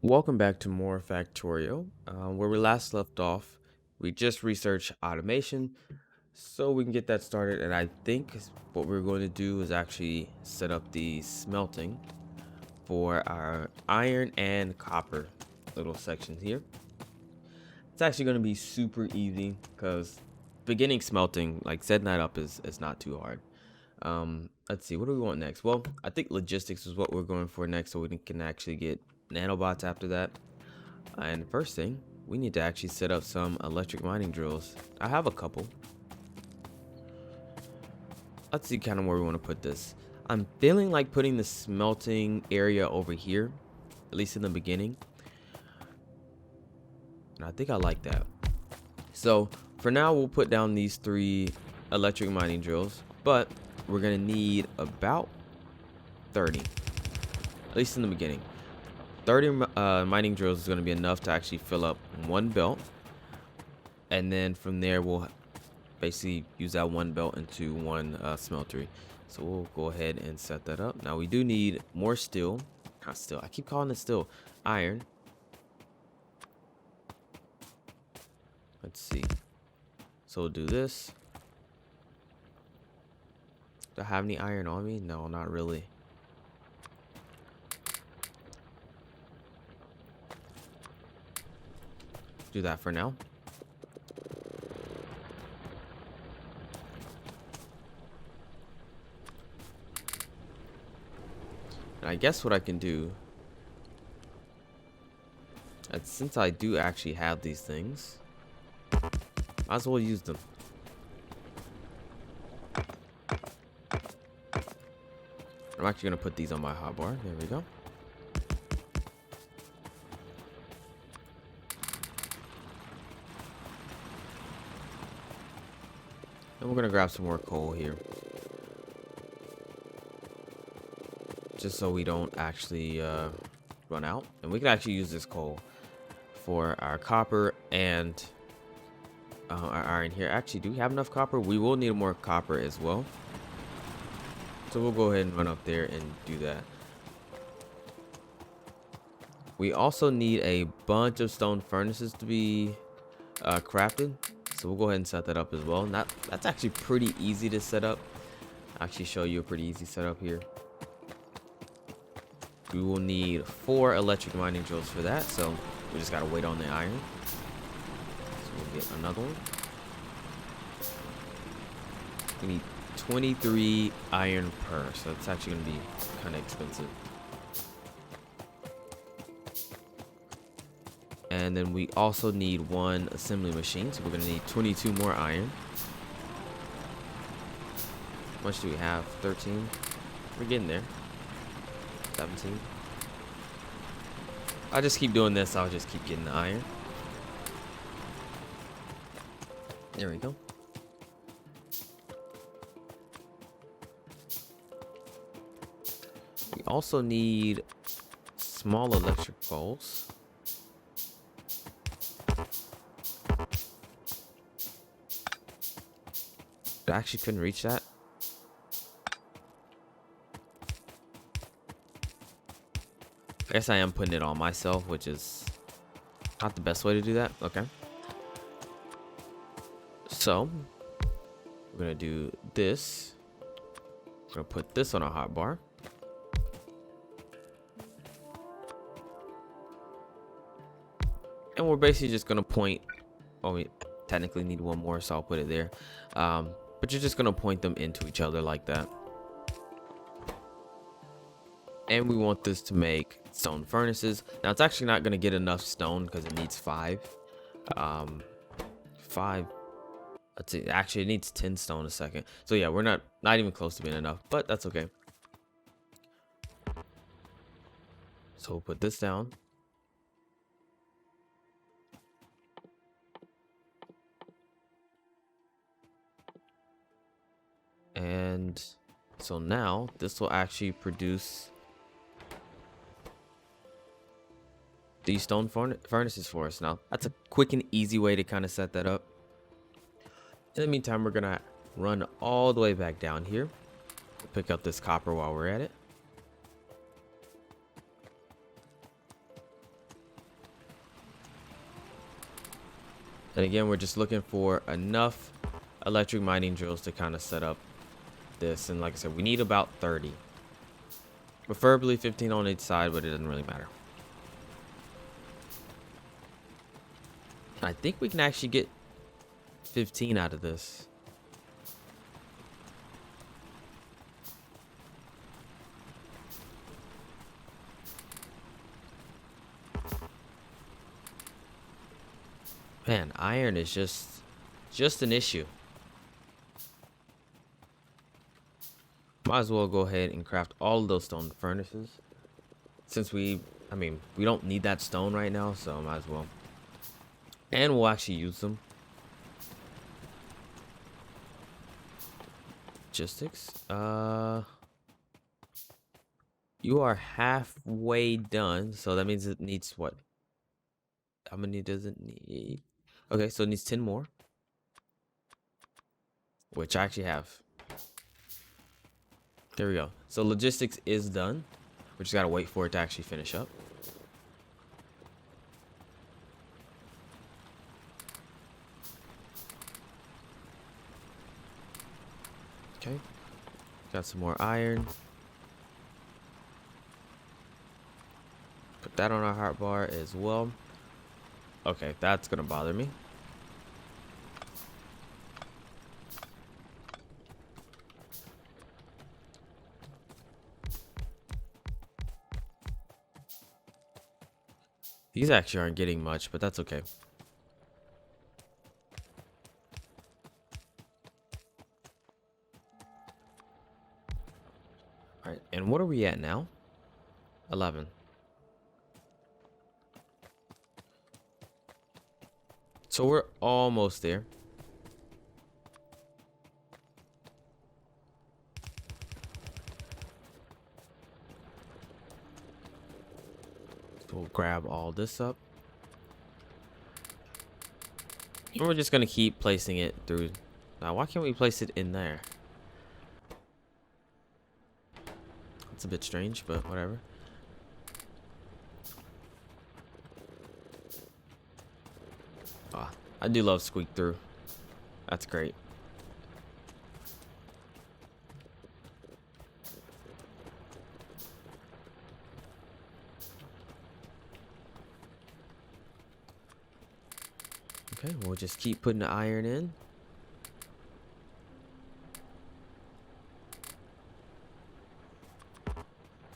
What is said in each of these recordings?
Welcome back to more Factorio. Where we last left off, we just researched automation so we can get that started. And I think what we're going to do is actually set up the smelting for our iron and copper little sections here. It's actually going to be super easy because beginning smelting, like setting that up is not too hard. Let's see, what do we want next? Well, I think logistics is what we're going for next, so we can actually get nanobots after that. And first thing, we need to actually set up some electric mining drills. I have a couple. Let's see kind of where we want to put this. I'm feeling like putting the smelting area over here, at least in the beginning. And I think I like that. So for now, we'll put down these 3 electric mining drills, but we're going to need about 30, at least in the beginning. 30 mining drills is going to be enough to actually fill up one belt, and then from there we'll basically use that one belt into one smeltery. So we'll go ahead and set that up. Now we do need more steel. Not steel, I keep calling it steel. Iron. Let's see. So we'll do this. Do I have any iron on me? No, not really. Do that for now. And I guess what I can do, since I do actually have these things, might as well use them. I'm actually gonna put these on my hotbar. There we go. And we're gonna grab some more coal here, just so we don't actually run out. And we can actually use this coal for our copper and our iron here. Actually, do we have enough copper? We will need more copper as well. So we'll go ahead and run up there and do that. We also need a bunch of stone furnaces to be crafted. So we'll go ahead and set that up as well. And that's actually pretty easy to set up. I'll actually show you a pretty easy setup here. We will need 4 electric mining drills for that. So we just gotta wait on the iron. So we'll get another one. We need 23 iron per, so it's actually gonna be kind of expensive. And then we also need 1 assembly machine, so we're gonna need 22 more iron. How much do we have? 13. We're getting there. 17. I'll just keep doing this. I'll just keep getting the iron. There we go. We also need small electric poles. I actually couldn't reach that. I guess I am putting it on myself, which is not the best way to do that. Okay. So we're gonna do this. We're gonna put this on a hotbar. And we're basically just gonna point. Well, we technically need 1 more, so I'll put it there. But you're just gonna point them into each other like that. And we want this to make stone furnaces. Now it's actually not gonna get enough stone because it needs 5. 5. Let's see. Actually, it needs 10 stone a second. So yeah, we're not even close to being enough, but that's okay. So we'll put this down. And so now this will actually produce these stone furnaces for us. Now that's a quick and easy way to kind of set that up. In the meantime, we're gonna run all the way back down here, pick up this copper while we're at it. And again, we're just looking for enough electric mining drills to kind of set up this. And like I said, we need about 30. Preferably 15 on each side, but it doesn't really matter. I think we can actually get 15 out of this. Man, iron is just an issue. Might as well go ahead and craft all of those stone furnaces. Since I mean, we don't need that stone right now, so might as well. And we'll actually use them. Logistics. You are halfway done, so that means it needs what? How many does it need? Okay, so it needs 10 more. Which I actually have. There we go. So logistics is done. We just gotta wait for it to actually finish up. Okay. Got some more iron. Put that on our heart bar as well. Okay, that's gonna bother me. These actually aren't getting much, but that's okay. All right, and what are we at now? 11. So we're almost there. So we'll grab all this up. And we're just gonna keep placing it through. Now, why can't we place it in there? It's a bit strange, but whatever. Ah, I do love squeak through. That's great. Okay, we'll just keep putting the iron in.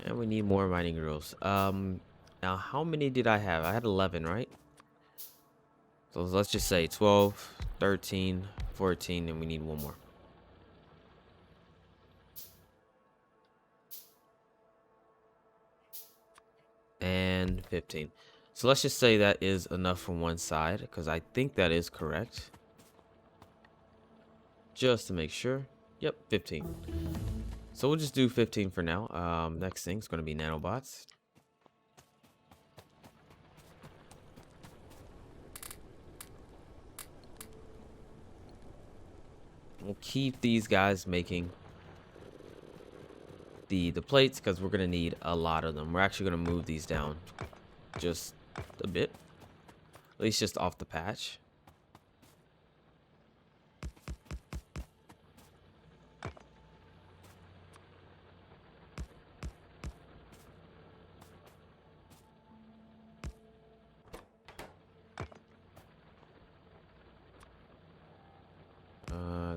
And we need more mining drills. Now how many did I have? I had 11, right? So let's just say 12, 13, 14, and we need one more. And 15. So let's just say that is enough from one side, because I think that is correct. Just to make sure. Yep, 15. So we'll just do 15 for now. Next thing is going to be nanobots. We'll keep these guys making the plates because we're going to need a lot of them. We're actually going to move these down just a bit. At least just off the patch.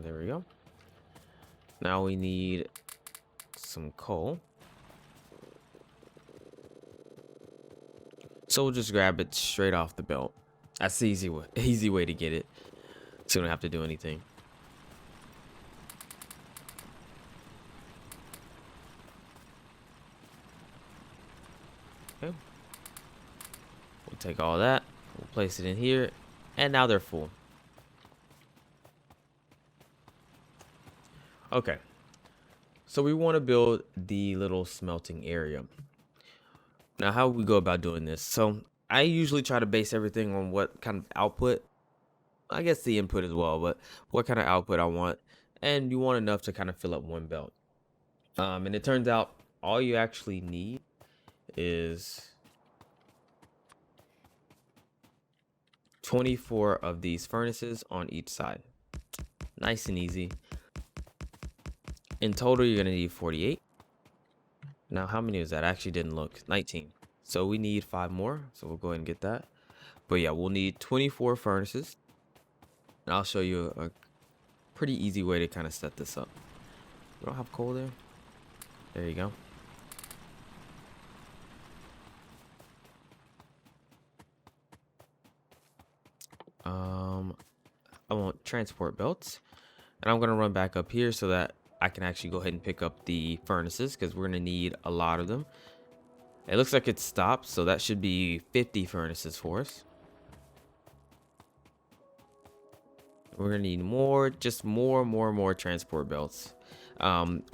There we go. Now we need some coal. So we'll just grab it straight off the belt. That's the easy way to get it. So we don't have to do anything. Okay. We'll take all that. We'll place it in here. And now they're full. Okay. So we want to build the little smelting area. Now, how we go about doing this? So I usually try to base everything on what kind of output, I guess the input as well, but what kind of output I want. And you want enough to kind of fill up one belt. And it turns out all you actually need is 24 of these furnaces on each side. Nice and easy. In total, you're gonna need 48. Now, how many is that? I actually didn't look. 19. So we need 5 more. So we'll go ahead and get that. But yeah, we'll need 24 furnaces. And I'll show you a pretty easy way to kind of set this up. We don't have coal there. There you go. I want transport belts. And I'm going to run back up here so that I can actually go ahead and pick up the furnaces because we're going to need a lot of them. It looks like it's stopped, so that should be 50 furnaces for us. We're going to need more, just more transport belts.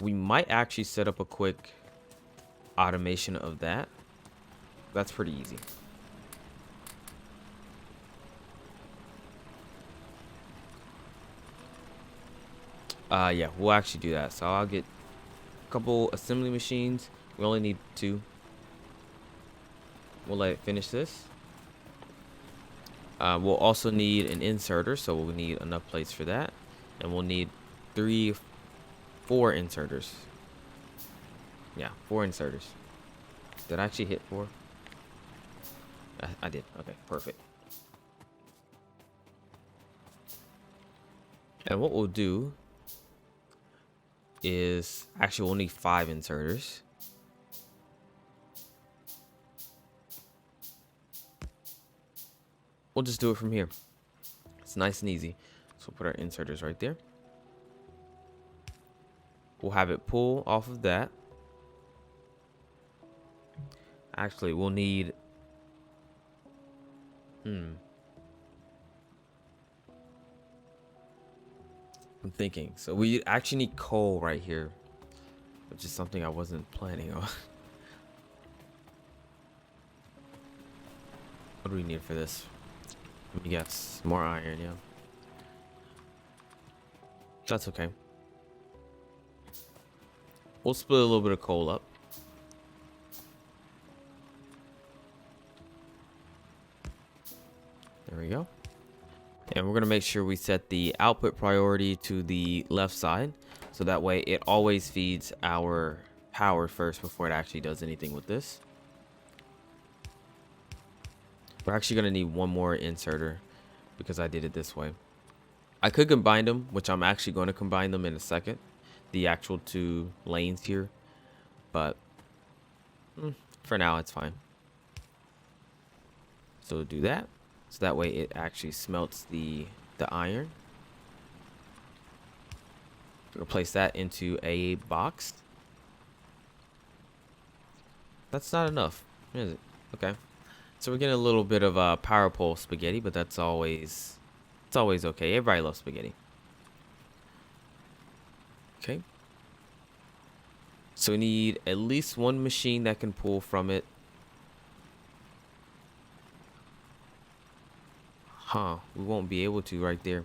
We might actually set up a quick automation of that. That's pretty easy. Yeah, we'll actually do that. So I'll get a couple assembly machines. We only need 2. We'll let it finish this. We'll also need an inserter, so we'll need enough plates for that. And we'll need 4 inserters. Yeah, 4 inserters. Did I actually hit 4? I did. Okay, perfect. And what we'll do is actually we'll need 5 inserters. We'll just do it from here. It's nice and easy. So we'll put our inserters right there. We'll have it pull off of that. Actually, we'll need I'm thinking. So we actually need coal right here, which is something I wasn't planning on. What do we need for this? Let me guess. More iron, yeah. That's okay. We'll split a little bit of coal up. There we go. And we're going to make sure we set the output priority to the left side. So that way it always feeds our power first before it actually does anything with this. We're actually going to need 1 more inserter because I did it this way. I could combine them, which I'm actually going to combine them in a second. The actual 2 lanes here. But for now, it's fine. So we'll do that. So that way it actually smelts the iron. We're gonna place that into a box. That's not enough, is it? Okay. So we're getting a little bit of power pole spaghetti, but it's always okay. Everybody loves spaghetti. Okay. So we need at least 1 machine that can pull from it. We won't be able to right there.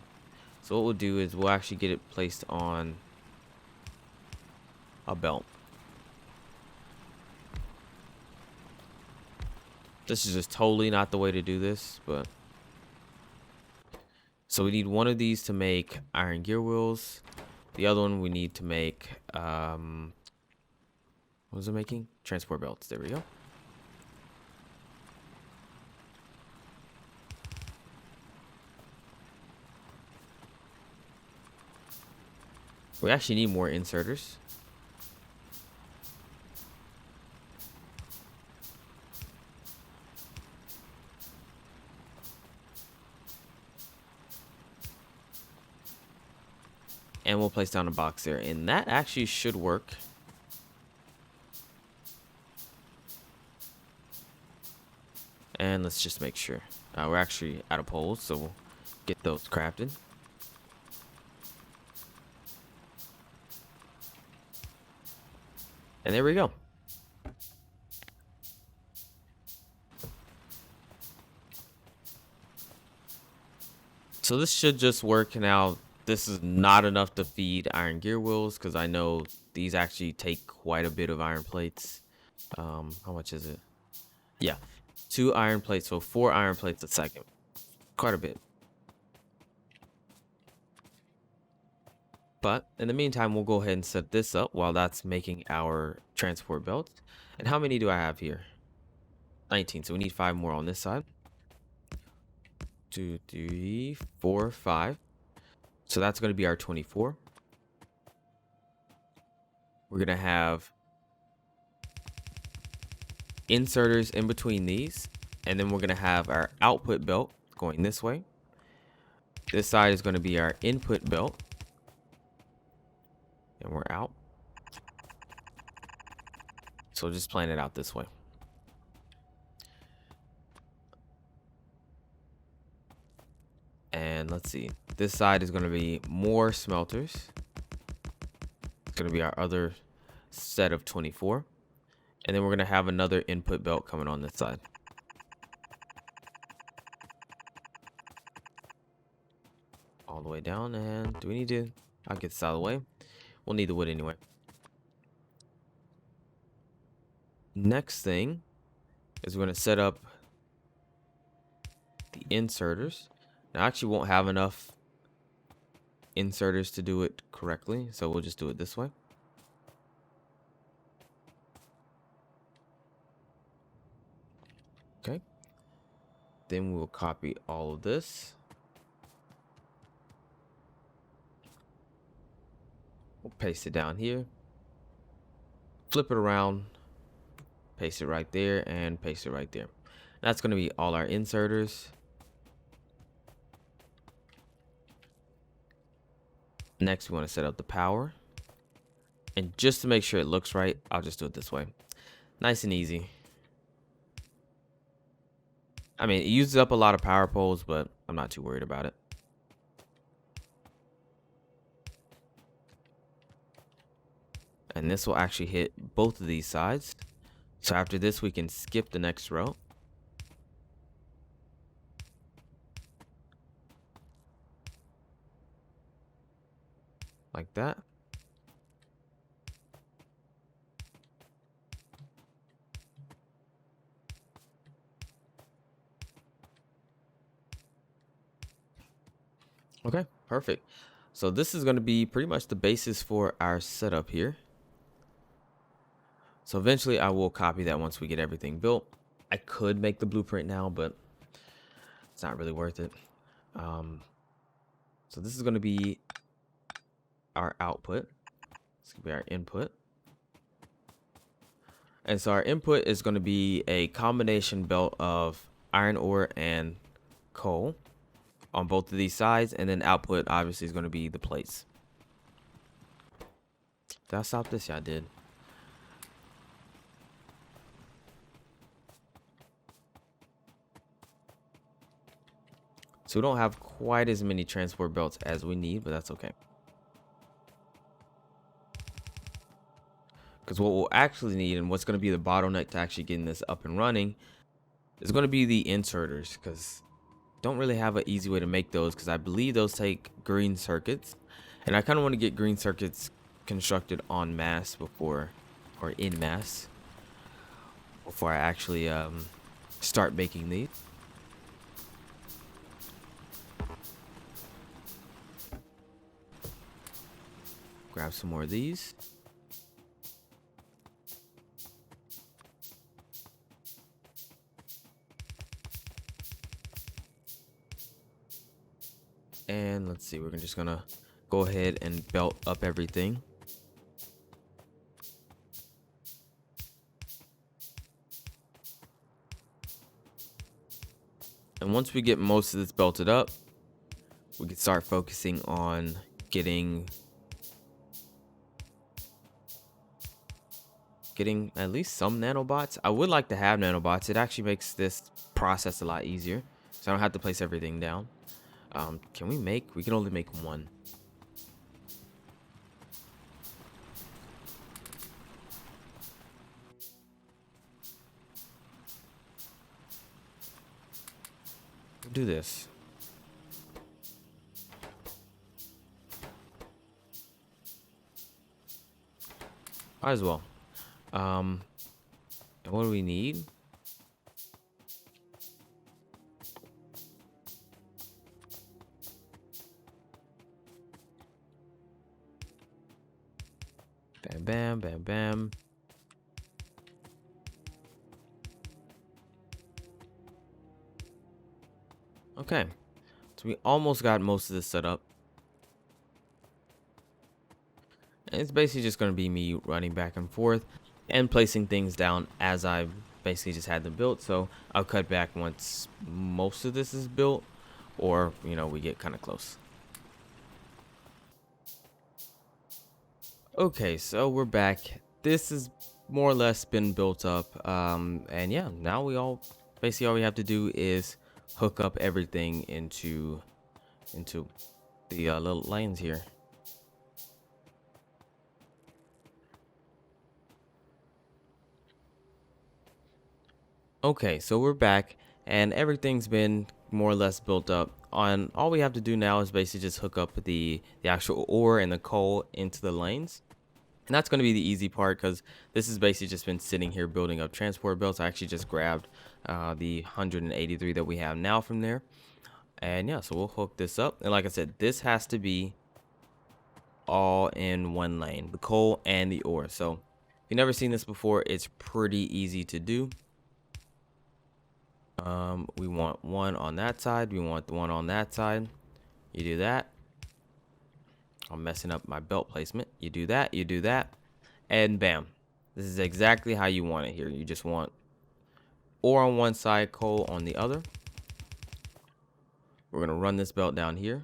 So what we'll do is we'll actually get it placed on a belt. This is just totally not the way to do this, but so we need 1 of these to make iron gear wheels. The other one we need to make what was it making? Transport belts. There we go. We actually need more inserters. And we'll place down a box there. And that actually should work. And let's just make sure. We're actually out of poles, so we'll get those crafted. And there we go. So this should just work. Now, this is not enough to feed iron gear wheels because I know these actually take quite a bit of iron plates. How much is it? Yeah, 2 iron plates, so 4 iron plates a second. quite a bit. But in the meantime, we'll go ahead and set this up while that's making our transport belts. And how many do I have here? 19. So we need 5 more on this side. 2, 3, 4, 5. So that's going to be our 24. We're going to have inserters in between these. And then we're going to have our output belt going this way. This side is going to be our input belt. And we're out. So just plan it out this way. And let's see. This side is going to be more smelters. It's going to be our other set of 24. And then we're going to have another input belt coming on this side. All the way down. And do we need to... I'll get this out of the way. We'll need the wood anyway. Next thing is we're going to set up the inserters. Now, I actually won't have enough inserters to do it correctly, so we'll just do it this way. Okay. Then we'll copy all of this. We'll paste it down here. Flip it around. Paste it right there and paste it right there. That's going to be all our inserters. Next, we want to set up the power. And just to make sure it looks right, I'll just do it this way. Nice and easy. I mean, it uses up a lot of power poles, but I'm not too worried about it. And this will actually hit both of these sides. So after this, we can skip the next row. Like that. Okay, perfect. So this is going to be pretty much the basis for our setup here. So eventually I will copy that once we get everything built. I could make the blueprint now, but it's not really worth it. So this is going to be our output. This could be our input. And so our input is going to be a combination belt of iron ore and coal on both of these sides. And then output obviously is going to be the plates. Did I stop this? Yeah, I did. So we don't have quite as many transport belts as we need, but that's okay. Because what we'll actually need and what's going to be the bottleneck to actually getting this up and running is going to be the inserters, because don't really have an easy way to make those, because I believe those take green circuits. And I kind of want to get green circuits constructed en masse before, or in masse, before I actually start making these. Grab some more of these. And let's see, we're just gonna go ahead and belt up everything. And once we get most of this belted up, we can start focusing on getting at least some nanobots. I would like to have nanobots. It actually makes this process a lot easier, so I don't have to place everything down. Can we make? We can only make one. Do this. Might as well. And what do we need? Bam, bam, bam, bam. Okay, so we almost got most of this set up. And it's basically just going to be me running back and forth and placing things down as I basically just had them built. So I'll cut back once most of this is built, or, you know, we get kind of close. Okay, so we're back. This has more or less been built up. And yeah, now we all basically all we have to do is hook up everything into the little lanes here. Okay, so we're back and everything's been more or less built up. On all we have to do now is basically just hook up the actual ore and the coal into the lanes. And that's going to be the easy part because this has basically just been sitting here building up transport belts. I actually just grabbed the 183 that we have now from there. And yeah, so we'll hook this up. And like I said, this has to be all in one lane, the coal and the ore. So if you've never seen this before, it's pretty easy to do. We want one on that side. We want the one on that side. You do that. I'm messing up my belt placement. You do that. You do that. And bam. This is exactly how you want it here. You just want ore on one side, coal on the other. We're going to run this belt down here.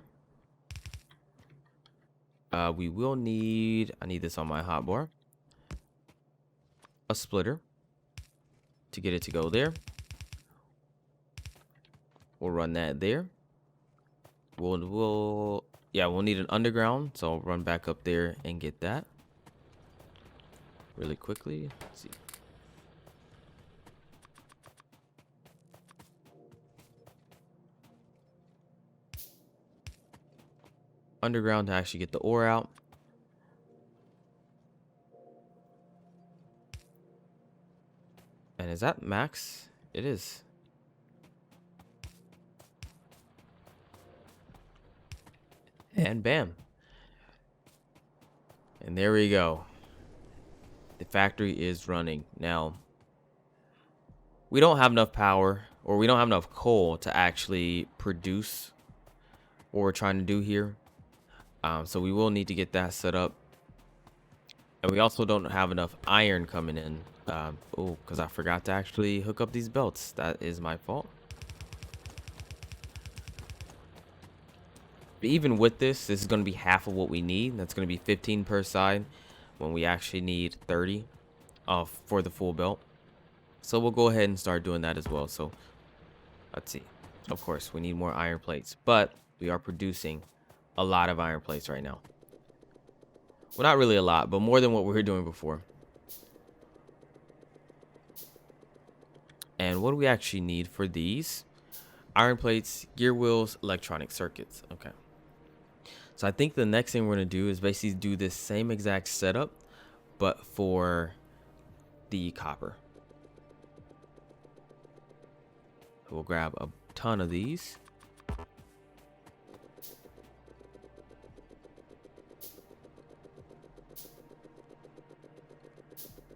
We will need, I need this on my hotbar, a splitter to get it to go there. We'll run that there. We'll need an underground, so I'll run back up there and get that really quickly. Let's see. Underground to actually get the ore out. And is that max? It is. And bam. And there we go. The factory is running. Now, we don't have enough power, or we don't have enough coal to actually produce what we're trying to do here. So we will need to get that set up. And we also don't have enough iron coming in. Oh, because I forgot to actually hook up these belts. That is my fault. But even with this is going to be half of what we need. That's going to be 15 per side when we actually need 30 for the full belt. So we'll go ahead and start doing that as well. So let's see. Of course, we need more iron plates, but we are producing a lot of iron plates right now. Well, not really a lot, but more than what we were doing before. And what do we actually need for these? Iron plates, gear wheels, electronic circuits. Okay. So I think the next thing we're going to do is basically do this same exact setup, but for the copper. We'll grab a ton of these.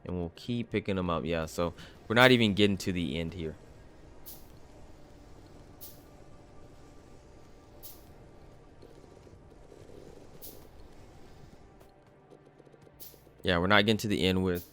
And we'll keep picking them up. Yeah, so we're not even getting to the end here. Yeah, we're not getting to the end with.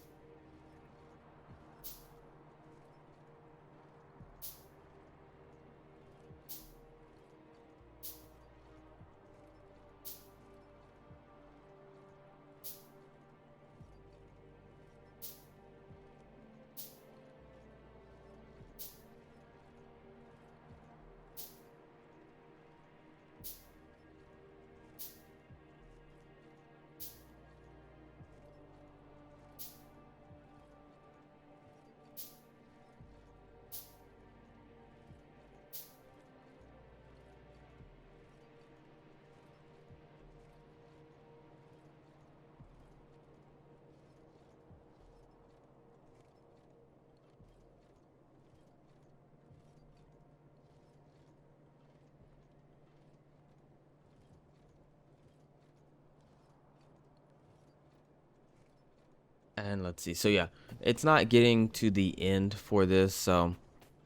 And let's see. So yeah, it's not getting to the end for this. So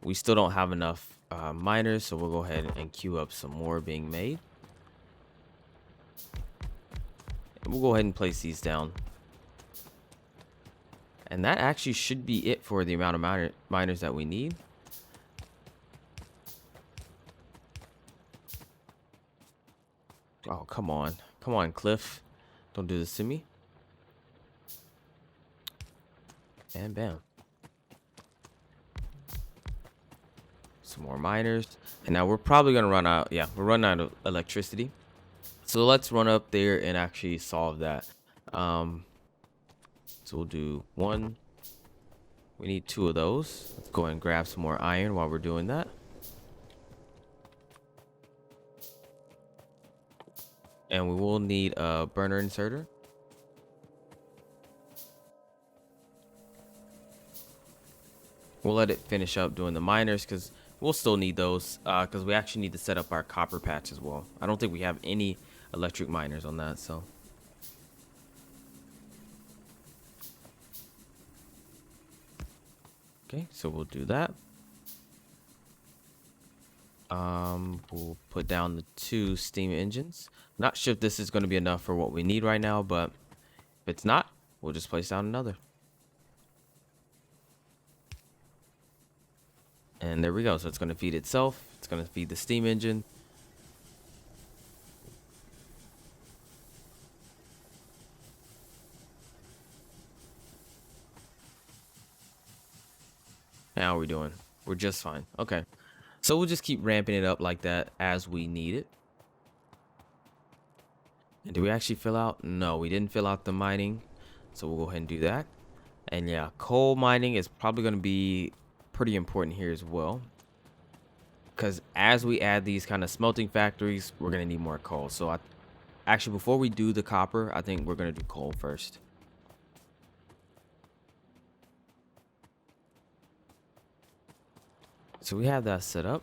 we still don't have enough miners. So we'll go ahead and queue up some more being made. And we'll go ahead and place these down. And that actually should be it for the amount of miners that we need. Oh, come on. Come on, Cliff. Don't do this to me. And bam. Some more miners. And now we're probably going to run out. Yeah, we're running out of electricity. So let's run up there and actually solve that. So we'll do one. We need 2 of those. Let's go and grab some more iron while we're doing that. And we will need a burner inserter. We'll let it finish up doing the miners because we'll still need those because we actually need to set up our copper patch as well. I don't think we have any electric miners on that, so. Okay, so we'll do that. We'll put down the 2 steam engines. Not sure if this is going to be enough for what we need right now, but if it's not, we'll just place down another. And there we go. So it's going to feed itself. It's going to feed the steam engine. How are we doing? We're just fine. Okay. So we'll just keep ramping it up like that as we need it. And do we actually fill out? No, we didn't fill out the mining. So we'll go ahead and do that. And yeah, coal mining is probably going to be pretty important here as well. Because as we add these kind of smelting factories, we're going to need more coal. So actually, before we do the copper, I think we're going to do coal first. So we have that set up.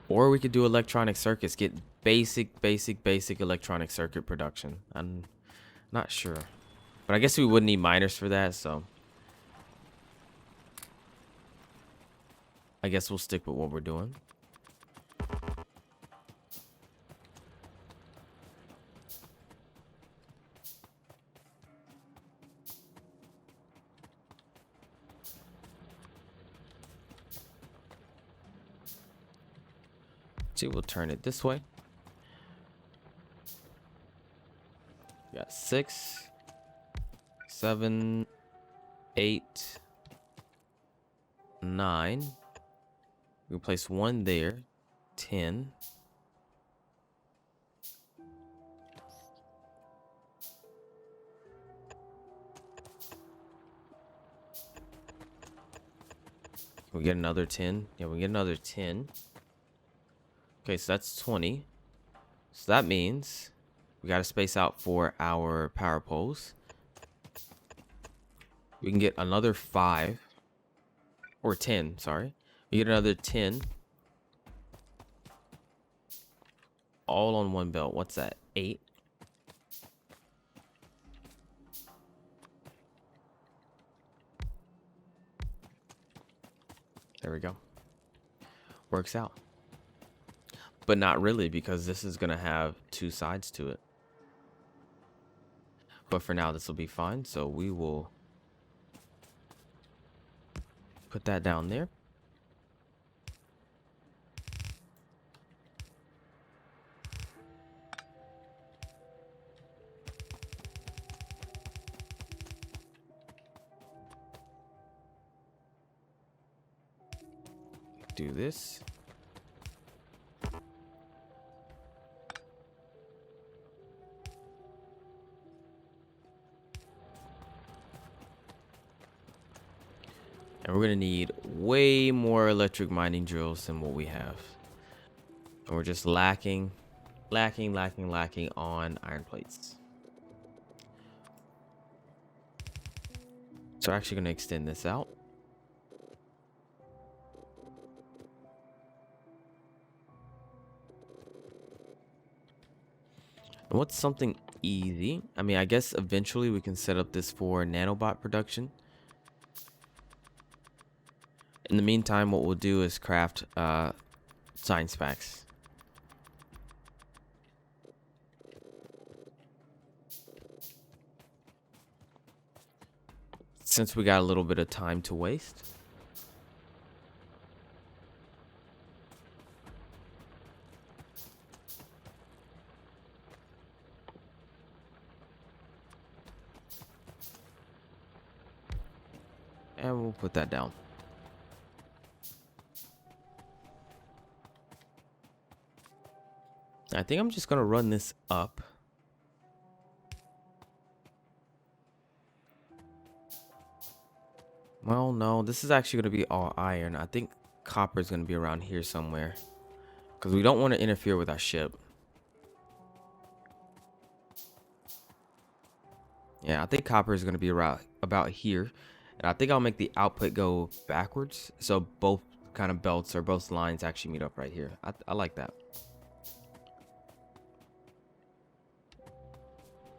Or we could do electronic circuits, get basic electronic circuit production. I'm not sure. But I guess we would need miners for that, so. I guess we'll stick with what we're doing. See, we'll turn it this way. We got 6, 7, 8, 9. We place 1 there. 10. We get another 10. Yeah, we get another 10. Okay, so that's 20. So that means we got to space out for our power poles. We can get another 5 or 10, sorry. We get another 10 all on one belt. What's that? 8. There we go. Works out. But not really, because this is going to have 2 sides to it. But for now, this will be fine. So we will put that down there. Do this. And we're going to need way more electric mining drills than what we have. And we're just lacking on iron plates. So we're actually going to extend this out. And what's something easy. I mean, I guess eventually we can set up this for nanobot production. In the meantime, what we'll do is craft science packs. Since we got a little bit of time to waste. And we'll put that down. I think I'm just gonna run this up. Well, no, this is actually gonna be all iron. I think copper is gonna be around here somewhere, because we don't want to interfere with our ship. Yeah, I think copper is gonna be around about here, and I think I'll make the output go backwards, so both kind of belts or both lines actually meet up right here. I like that.